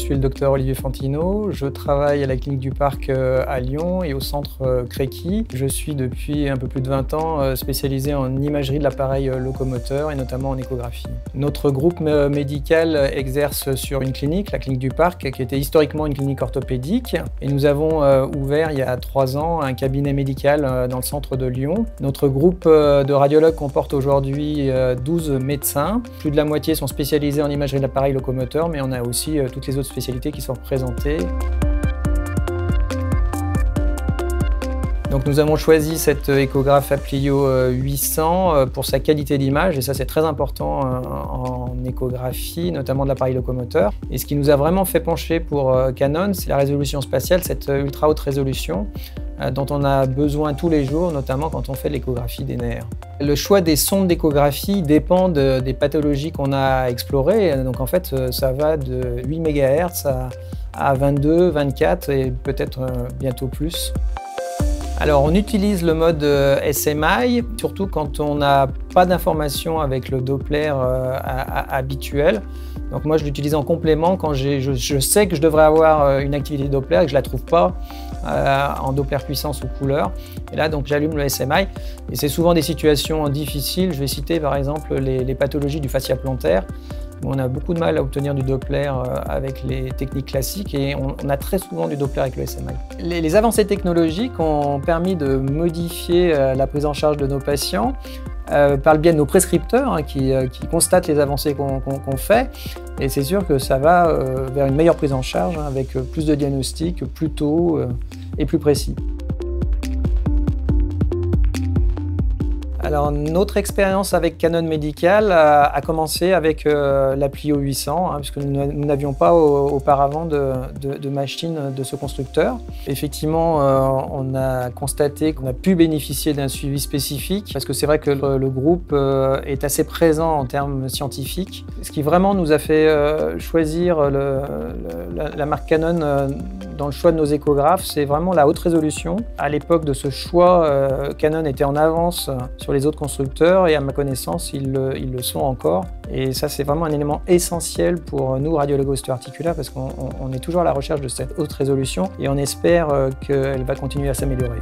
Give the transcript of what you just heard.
suis le docteur Olivier Fantino, je travaille à la clinique du Parc à Lyon et au centre Créqui. Je suis depuis un peu plus de 20 ans spécialisé en imagerie de l'appareil locomoteur et notamment en échographie. Notre groupe médical exerce sur une clinique, la clinique du Parc, qui était historiquement une clinique orthopédique. Et nous avons ouvert il y a 3 ans un cabinet médical dans le centre de Lyon. Notre groupe de radiologues comporte aujourd'hui 12 médecins. Plus de la moitié sont spécialisés en imagerie de l'appareil locomoteur, mais on a aussi toutes les autres spécialités qui sont représentées. Donc nous avons choisi cette échographe Aplio 800 pour sa qualité d'image, et ça c'est très important en échographie, notamment de l'appareil locomoteur. Et ce qui nous a vraiment fait pencher pour Canon, c'est la résolution spatiale, cette ultra haute résolution dont on a besoin tous les jours, notamment quand on fait l'échographie des nerfs. Le choix des sondes d'échographie dépend des pathologies qu'on a explorées. Donc en fait, ça va de 8 MHz à 22, 24 et peut-être bientôt plus. Alors on utilise le mode SMI, surtout quand on n'a pas d'informations avec le Doppler habituel. Donc moi je l'utilise en complément quand je sais que je devrais avoir une activité Doppler et que je ne la trouve pas en Doppler puissance ou couleur. Et là donc j'allume le SMI et c'est souvent des situations difficiles. Je vais citer par exemple les pathologies du fascia plantaire. On a beaucoup de mal à obtenir du Doppler avec les techniques classiques et on a très souvent du Doppler avec le SMI. Les avancées technologiques ont permis de modifier la prise en charge de nos patients par le biais de nos prescripteurs qui constatent les avancées qu'on fait. Et c'est sûr que ça va vers une meilleure prise en charge avec plus de diagnostics plus tôt et plus précis. Alors, notre expérience avec Canon Medical a commencé avec l'Aplio 800, puisque nous n'avions pas auparavant de machine de ce constructeur. Effectivement, on a constaté qu'on a pu bénéficier d'un suivi spécifique, parce que c'est vrai que le groupe est assez présent en termes scientifiques. Ce qui vraiment nous a fait choisir la marque Canon dans le choix de nos échographes, c'est vraiment la haute résolution. À l'époque de ce choix, Canon était en avance sur les autres constructeurs et à ma connaissance, ils le sont encore. Et ça, c'est vraiment un élément essentiel pour nous, radiologues ostéo-articulaires, parce qu'on est toujours à la recherche de cette haute résolution et on espère qu'elle va continuer à s'améliorer.